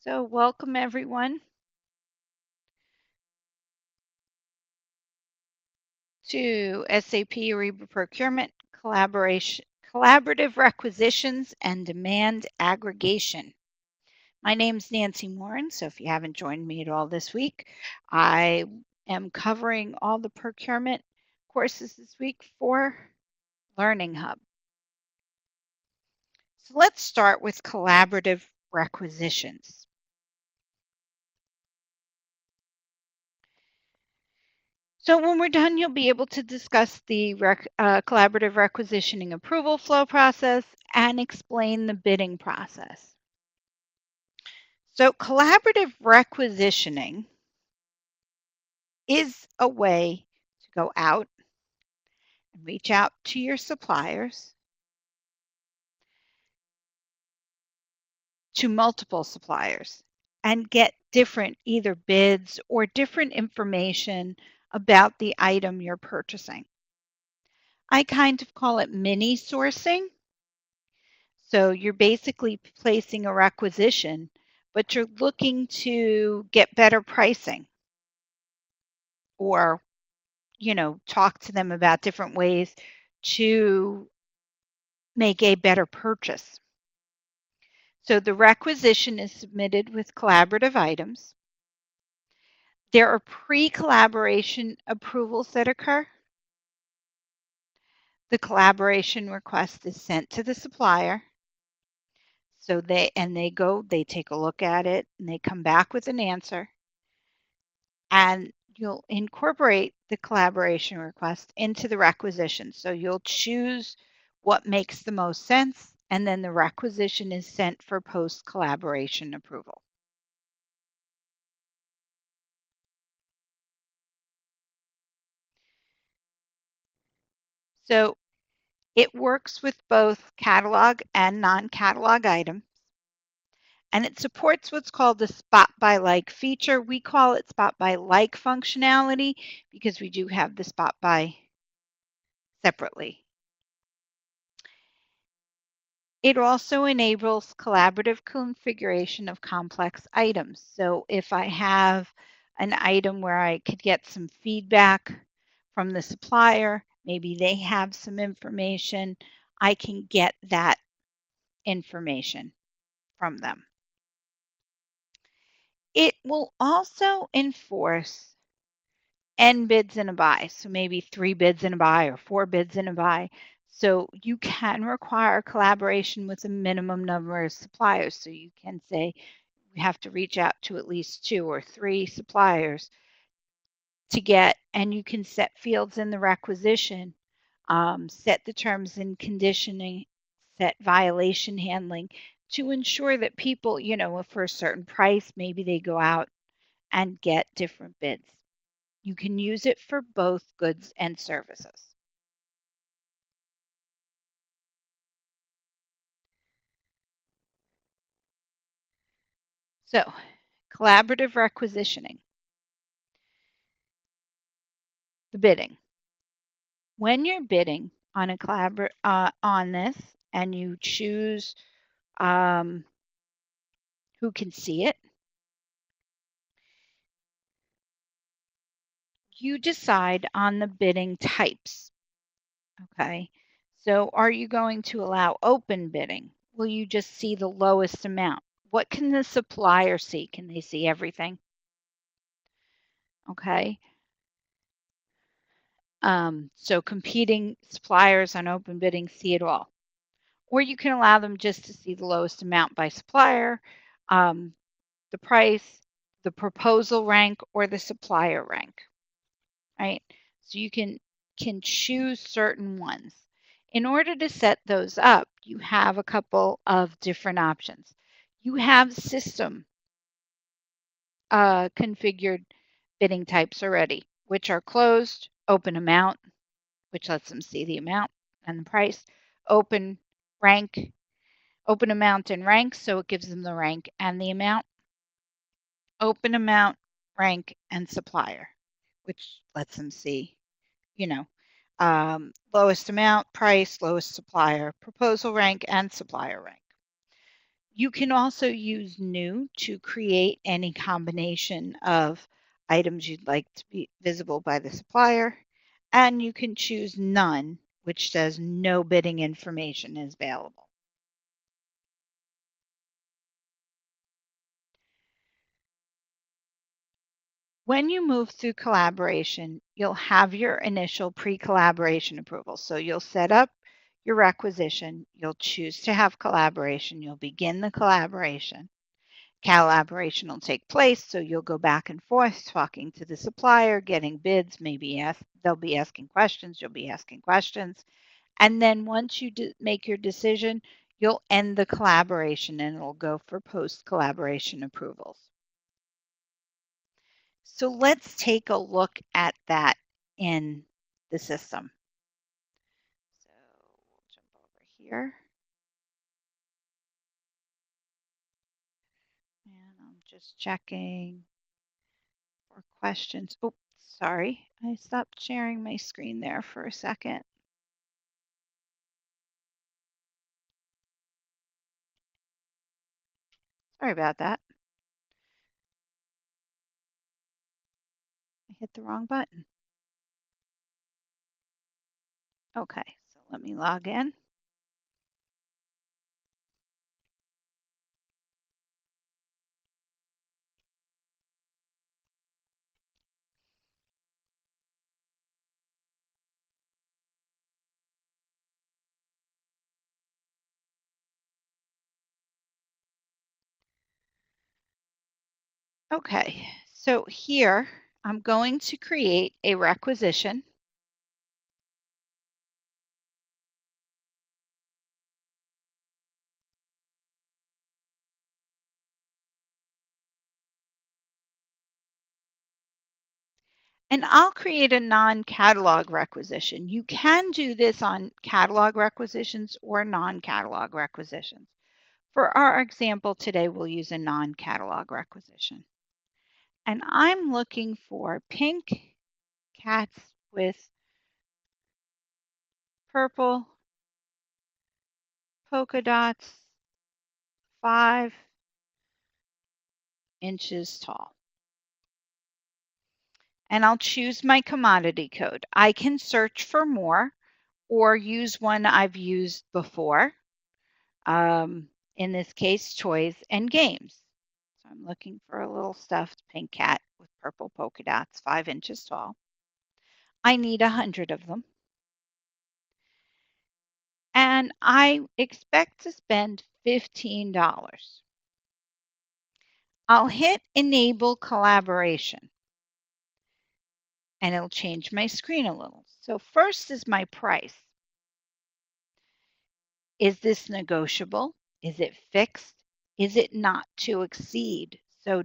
So welcome everyone to SAP Ariba Procurement Collaborative Requisitions and Demand Aggregation. My name's Nancy Morin, so if you haven't joined me at all this week, I am covering all the procurement courses this week for Learning Hub. So let's start with collaborative requisitions. So when we're done, you'll be able to discuss the collaborative requisitioning approval flow process and explain the bidding process. So collaborative requisitioning is a way to go out and reach out to your suppliers, to multiple suppliers, and get different either bids or different information about the item you're purchasing. I kind of call it mini sourcing. So you're basically placing a requisition, but you're looking to get better pricing or, talk to them about different ways to make a better purchase. So the requisition is submitted with collaborative items. There are pre-collaboration approvals that occur. The collaboration request is sent to the supplier. So they take a look at it and they come back with an answer. And you'll incorporate the collaboration request into the requisition. So you'll choose what makes the most sense, and then the requisition is sent for post-collaboration approval. So it works with both catalog and non-catalog items, and it supports what's called the spot by like feature. We call it spot by like functionality because we do have the spot by separately. It also enables collaborative configuration of complex items. So if I have an item where I could get some feedback from the supplier, maybe they have some information, I can get that information from them. It will also enforce N bids in a buy, so maybe 3 bids in a buy or 4 bids in a buy. So you can require collaboration with a minimum number of suppliers. So you can say we have to reach out to at least 2 or 3 suppliers to get, and you can set fields in the requisition, set the terms and conditioning, set violation handling to ensure that people, for a certain price, maybe they go out and get different bids. You can use it for both goods and services. So, collaborative requisitioning, the bidding. When you're bidding on on this, and you choose who can see it, you decide on the bidding types. Okay. So, are you going to allow open bidding? Will you just see the lowest amount? What can the supplier see? Can they see everything? Okay. So competing suppliers on open bidding see it all. Or you can allow them just to see the lowest amount by supplier, the price, the proposal rank, or the supplier rank, right? So you can choose certain ones. In order to set those up, you have a couple of different options. You have system configured bidding types already, which are closed, open amount, which lets them see the amount and the price, open rank, open amount and rank, so it gives them the rank and the amount, open amount, rank, and supplier, which lets them see, lowest amount, price, lowest supplier, proposal rank, and supplier rank. You can also use new to create any combination of items you'd like to be visible by the supplier. And you can choose none, which says no bidding information is available. When you move through collaboration, you'll have your initial pre-collaboration approval. So you'll set up your requisition, you'll choose to have collaboration, you'll begin the collaboration. Collaboration will take place, so you'll go back and forth talking to the supplier, getting bids, they'll be asking questions, you'll be asking questions. And then once you make your decision, you'll end the collaboration and it'll go for post-collaboration approvals. So let's take a look at that in the system. So we'll jump over here. And I'm just checking for questions. Oh, sorry. I stopped sharing my screen there for a second. Sorry about that. I hit the wrong button. Okay, so let me log in. Okay, so here I'm going to create a requisition. And I'll create a non-catalog requisition. You can do this on catalog requisitions or non-catalog requisitions. For our example today, we'll use a non-catalog requisition. And I'm looking for pink cats with purple polka dots, 5 inches tall. And I'll choose my commodity code. I can search for more or use one I've used before. In this case, toys and games. So I'm looking for a little stuffed pink cat with purple polka dots, 5 inches tall. I need 100 of them. And I expect to spend $15. I'll hit Enable Collaboration. And it'll change my screen a little. So first is my price. Is this negotiable? Is it fixed? Is it not to exceed? So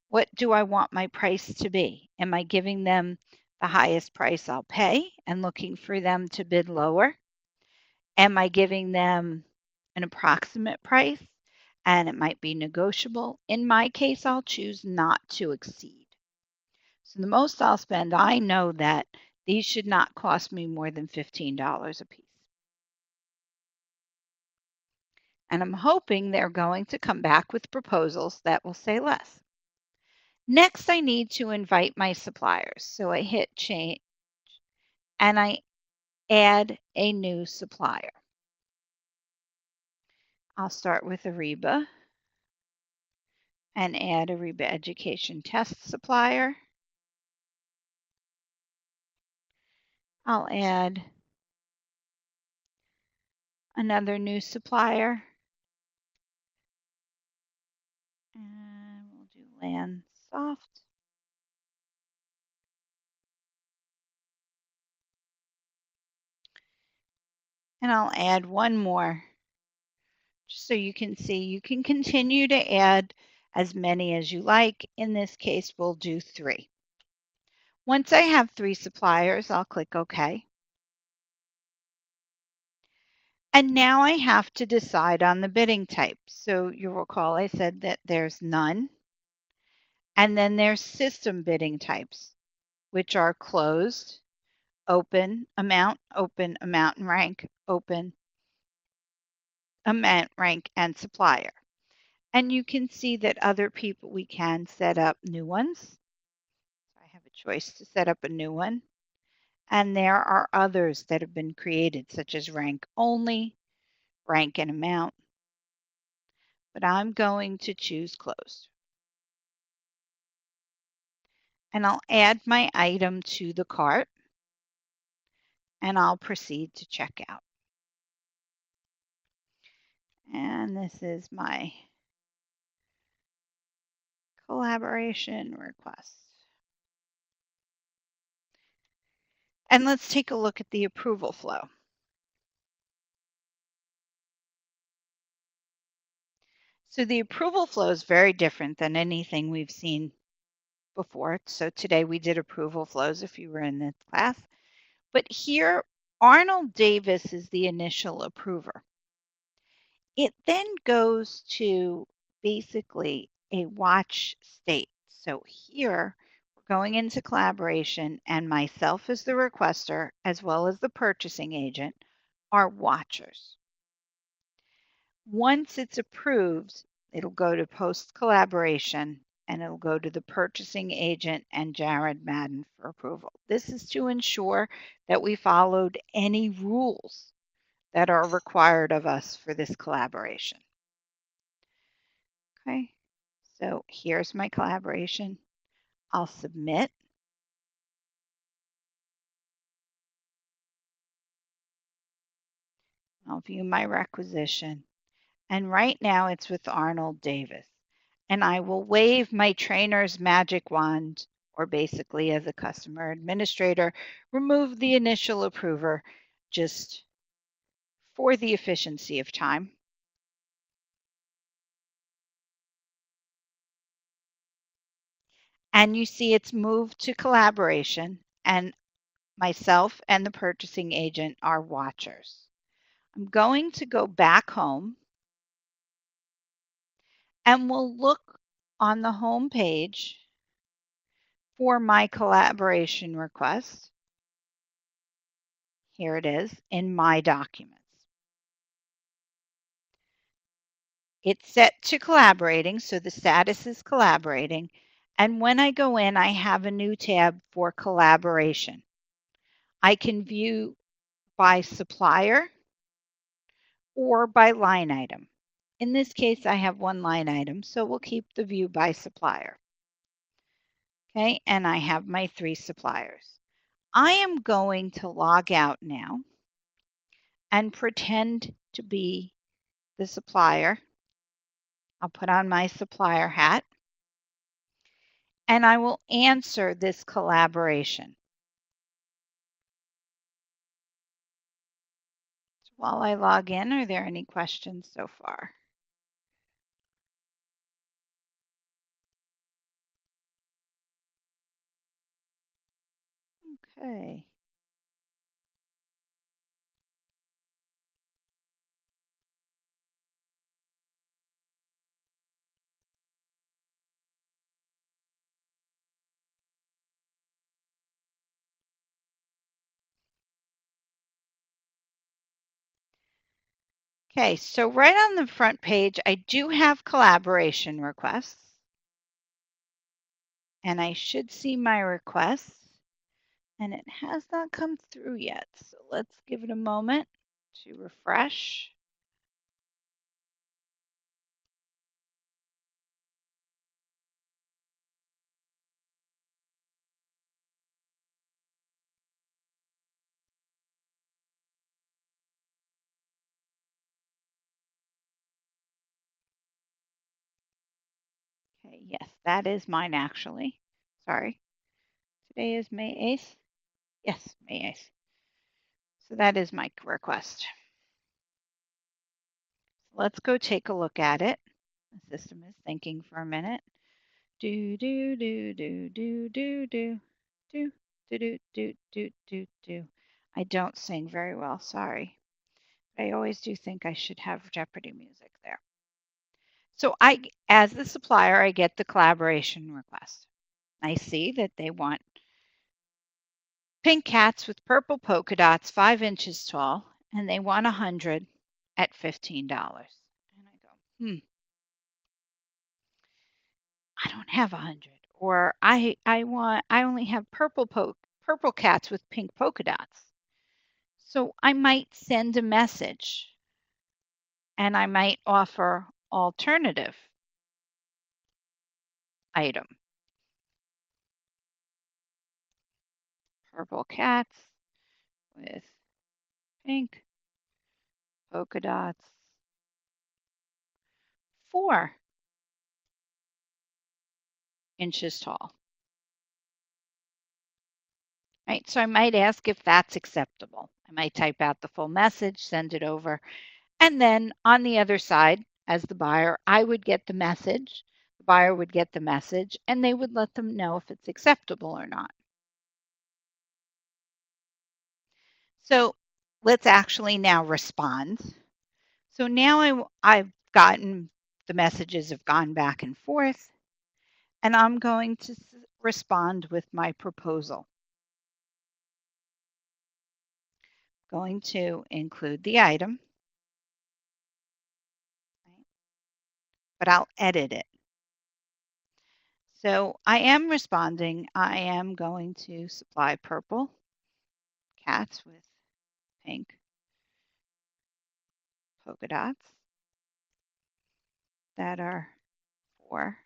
what do I want my price to be? Am I giving them the highest price I'll pay and looking for them to bid lower? Am I giving them an approximate price and it might be negotiable? In my case, I'll choose not to exceed. So the most I'll spend, I know that these should not cost me more than $15 a piece. And I'm hoping they're going to come back with proposals that will say less. Next, I need to invite my suppliers. So I hit change and I add a new supplier. I'll start with Ariba and add Ariba Education Test supplier. I'll add another new supplier. And we'll do Landsoft. And I'll add one more just so you can see. You can continue to add as many as you like. In this case, we'll do 3. Once I have 3 suppliers, I'll click OK. And now I have to decide on the bidding type. So you'll recall I said that there's none. And then there's system bidding types, which are closed, open amount, and rank, open, amount, rank, and supplier. And you can see that other people, we can set up new ones. I have a choice to set up a new one. And there are others that have been created, such as rank only, rank and amount. But I'm going to choose closed. And I'll add my item to the cart. And I'll proceed to checkout. And this is my collaboration request. And let's take a look at the approval flow. So the approval flow is very different than anything we've seen before. So today we did approval flows if you were in this class. But here, Arnold Davis is the initial approver. It then goes to basically a watch state. So here, we're going into collaboration, and myself as the requester, as well as the purchasing agent, are watchers. Once it's approved, it'll go to post collaboration, and it'll go to the purchasing agent and Jared Madden for approval. This is to ensure that we followed any rules that are required of us for this collaboration. Okay, so here's my collaboration. I'll submit. I'll view my requisition. And right now it's with Arnold Davis. And I will wave my trainer's magic wand, or basically as a customer administrator, remove the initial approver just for the efficiency of time. And you see it's moved to collaboration, and myself and the purchasing agent are watchers. I'm going to go back home, and we'll look on the home page for my collaboration request. Here it is in my documents. It's set to collaborating, so the status is collaborating. And when I go in, I have a new tab for collaboration. I can view by supplier or by line item. In this case, I have one line item, so we'll keep the view by supplier. Okay, and I have my 3 suppliers. I am going to log out now and pretend to be the supplier. I'll put on my supplier hat, and I will answer this collaboration. So while I log in, are there any questions so far? Okay. Okay, so right on the front page, I do have collaboration requests. And I should see my requests. And it has not come through yet. So let's give it a moment to refresh. Okay, yes, that is mine actually. Sorry. Today is May 8th. Yes, May 8th. So that is my request. Let's go take a look at it. The system is thinking for a minute. Do do do do do do do do do do do do do do. I don't sing very well, sorry. I always do think I should have Jeopardy music there. So as the supplier, I get the collaboration request. I see that they want pink cats with purple polka dots, 5 inches tall, and they want 100, at $15. And I go, I don't have 100. Or I only have purple cats with pink polka dots. So I might send a message and I might offer alternative item. Purple cats with pink polka dots, 4 inches tall. Right, so I might ask if that's acceptable. I might type out the full message, send it over, and then on the other side, as the buyer, I would get the message, the buyer would get the message, and they would let them know if it's acceptable or not. So let's actually now respond. So now I've gotten the messages have gone back and forth, and I'm going to respond with my proposal. Going to include the item, but I'll edit it. So I am responding. I am going to supply purple cats with pink polka dots that are 4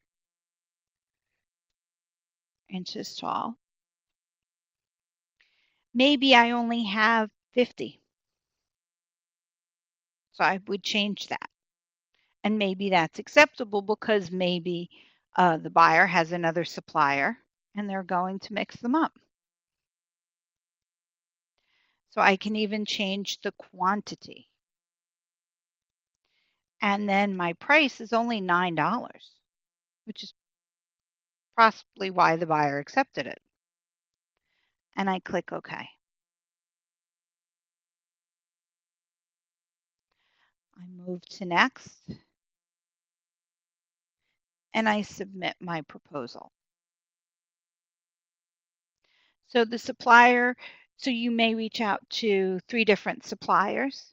inches tall. Maybe I only have 50. So I would change that. And maybe that's acceptable because maybe the buyer has another supplier and they're going to mix them up. So I can even change the quantity. And then my price is only $9, which is possibly why the buyer accepted it. And I click OK. I move to next. And I submit my proposal. So the supplier, so you may reach out to 3 different suppliers.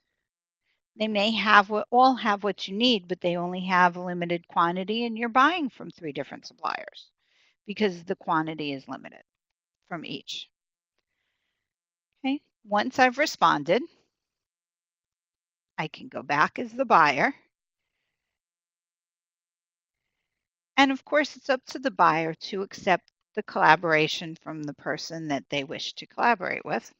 They may all have what you need, but they only have a limited quantity, and you're buying from 3 different suppliers because the quantity is limited from each. Okay, once I've responded, I can go back as the buyer. And of course, it's up to the buyer to accept the collaboration from the person that they wish to collaborate with.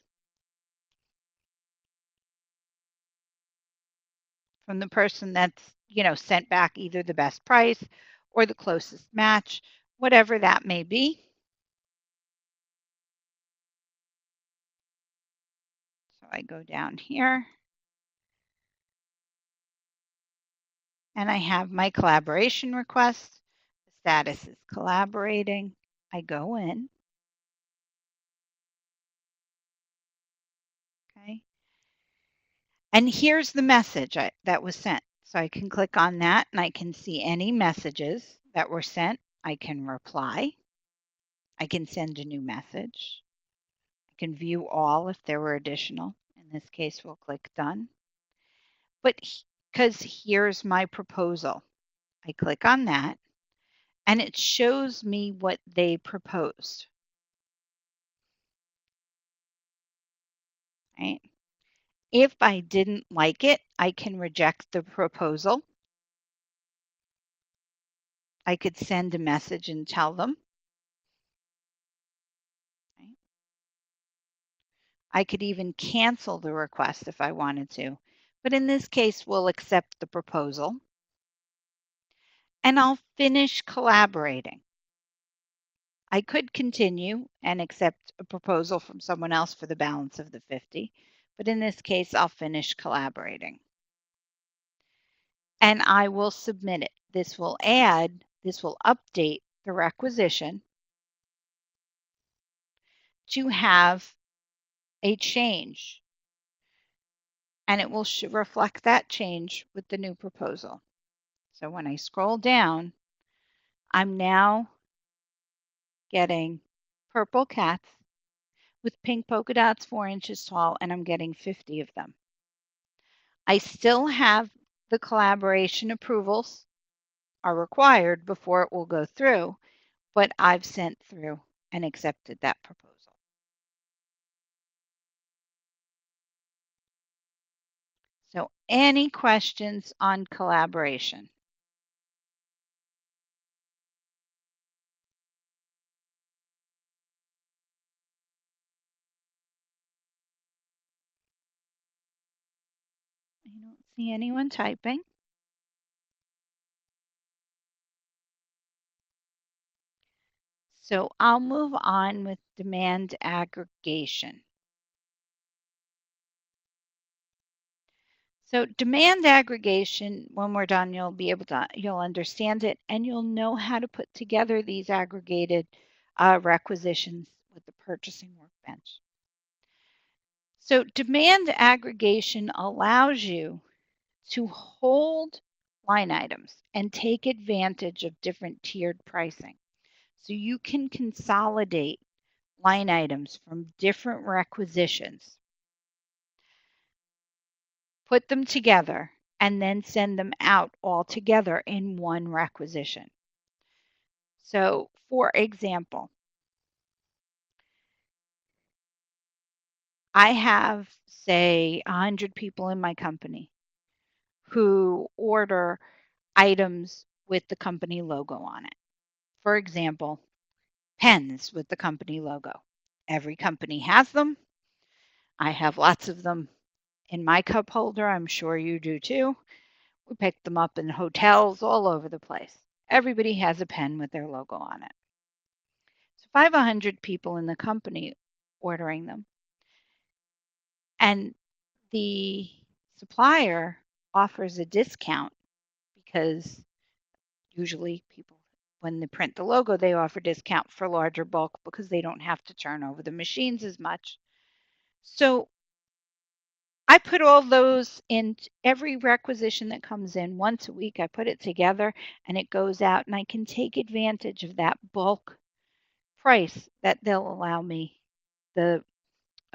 From the person that's, sent back either the best price or the closest match, whatever that may be. So I go down here and I have my collaboration request. The status is collaborating. I go in. Okay. And here's the message that was sent. So I can click on that and I can see any messages that were sent. I can reply. I can send a new message. I can view all if there were additional. In this case, we'll click done. But because here's my proposal, I click on that and it shows me what they proposed. Right? If I didn't like it, I can reject the proposal. I could send a message and tell them. Right? I could even cancel the request if I wanted to. But in this case, we'll accept the proposal. And I'll finish collaborating. I could continue and accept a proposal from someone else for the balance of the 50, but in this case, I'll finish collaborating. And I will submit it. This will update the requisition to have a change. And it will reflect that change with the new proposal. So when I scroll down, I'm now getting purple cats with pink polka dots 4 inches tall, and I'm getting 50 of them. I still have the collaboration approvals are required before it will go through, but I've sent through and accepted that proposal. So any questions on collaboration? I don't see anyone typing. So I'll move on with demand aggregation. So demand aggregation, when we're done, you'll understand it and you'll know how to put together these aggregated requisitions with the purchasing workbench. So demand aggregation allows you to hold line items and take advantage of different tiered pricing. So you can consolidate line items from different requisitions, put them together, and then send them out all together in one requisition. So, for example, I have, say, 100 people in my company who order items with the company logo on it. For example, pens with the company logo. Every company has them. I have lots of them in my cup holder. I'm sure you do too. We pick them up in hotels all over the place. Everybody has a pen with their logo on it. So if I have 100 people in the company ordering them, and the supplier offers a discount because usually people, when they print the logo, they offer discount for larger bulk because they don't have to turn over the machines as much. So I put all those in every requisition that comes in once a week. I put it together and it goes out, and I can take advantage of that bulk price that they'll allow me a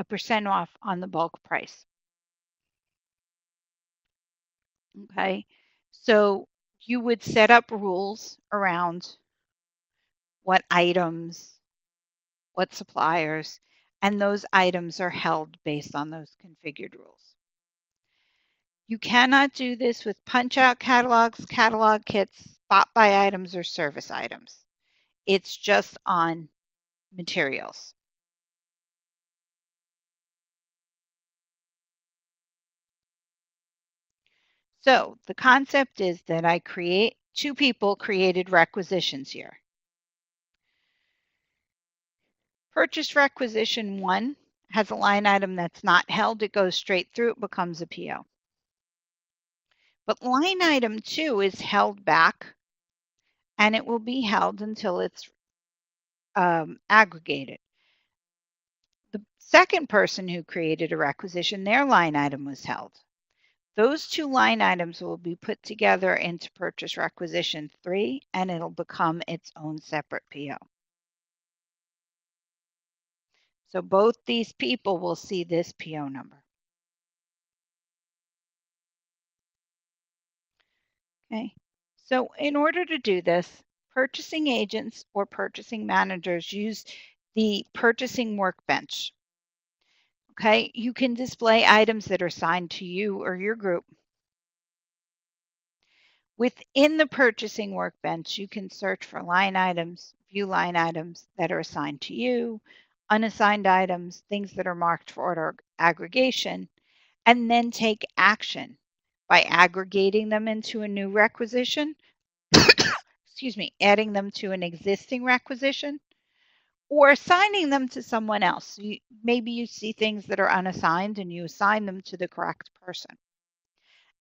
% off on the bulk price. Okay. So you would set up rules around what items, what suppliers, and those items are held based on those configured rules. You cannot do this with punch-out catalogs, catalog kits, spot buy items, or service items. It's just on materials. So the concept is that two people created requisitions here. Purchase requisition 1 has a line item that's not held. It goes straight through. It becomes a PO. But line item 2 is held back, and it will be held until it's aggregated. The second person who created a requisition, their line item was held. Those two line items will be put together into purchase requisition 3, and it'll become its own separate PO. So both these people will see this PO number. Okay. So in order to do this, purchasing agents or purchasing managers use the purchasing workbench. Okay. You can display items that are assigned to you or your group. Within the purchasing workbench, you can search for line items, view line items that are assigned to you, unassigned items, things that are marked for order aggregation, and then take action by aggregating them into a new requisition, excuse me, adding them to an existing requisition, or assigning them to someone else. Maybe you see things that are unassigned and you assign them to the correct person.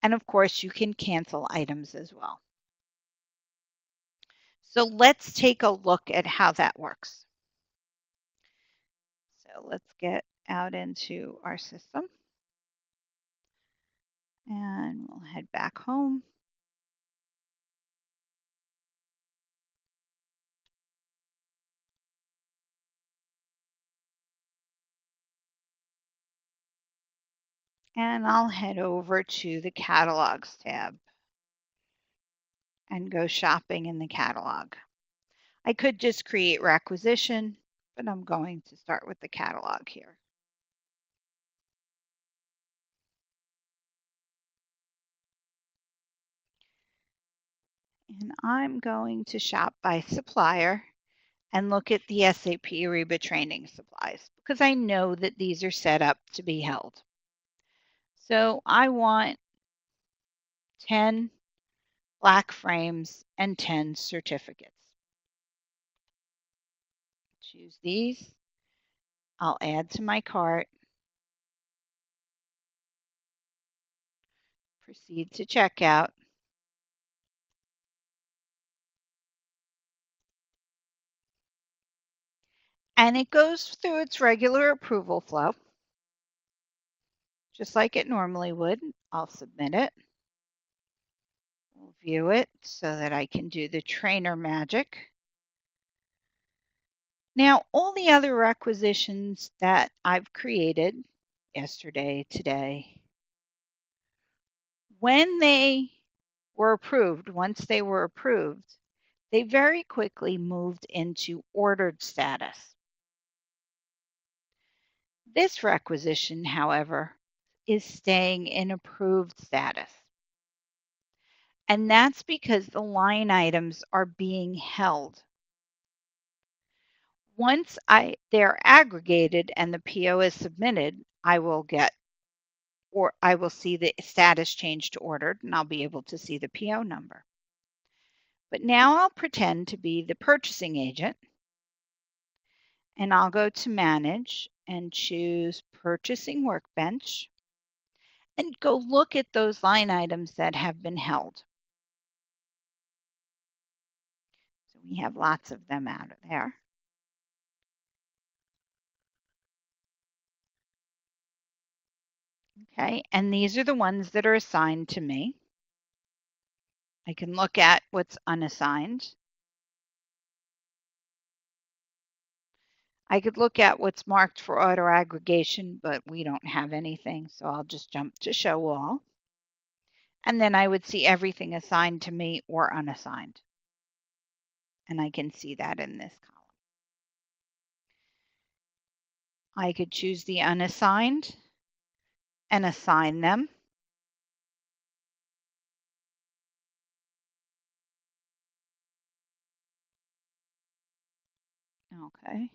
And of course, you can cancel items as well. So let's take a look at how that works. So let's get out into our system and we'll head back home. And I'll head over to the Catalogs tab and go shopping in the catalog. I could just create requisition, but I'm going to start with the catalog here. And I'm going to shop by supplier and look at the SAP Ariba training supplies because I know that these are set up to be held. So I want 10 black frames and 10 certificates. Choose these. I'll add to my cart. Proceed to checkout. And it goes through its regular approval flow, just like it normally would. I'll submit it. We'll view it so that I can do the trainer magic. Now, all the other requisitions that I've created yesterday, today, when they were approved, once they were approved, they very quickly moved into ordered status. This requisition, however, is staying in approved status. And that's because the line items are being held. Once they're aggregated and the PO is submitted, I will see the status change to ordered, and I'll be able to see the PO number. But now I'll pretend to be the purchasing agent, and I'll go to Manage and choose Purchasing Workbench, and go look at those line items that have been held. So we have lots of them out of there. Okay, and these are the ones that are assigned to me. I can look at what's unassigned. I could look at what's marked for auto aggregation, but we don't have anything, so I'll just jump to show all. And then I would see everything assigned to me or unassigned. And I can see that in this column. I could choose the unassigned and assign them. Okay.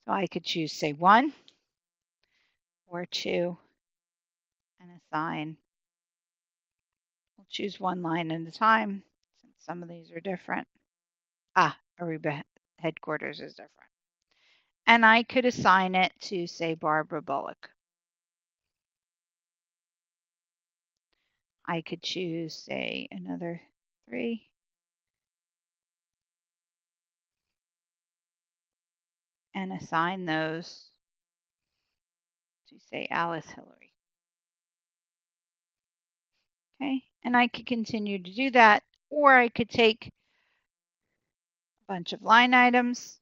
So I could choose, say, 1 or 2 and assign. We'll choose 1 line at a time since some of these are different. Ariba headquarters is different. And I could assign it to, say, Barbara Bullock. I could choose, say, another 3. And assign those to, say, Alice Hillary. Okay, and I could continue to do that, or I could take a bunch of line items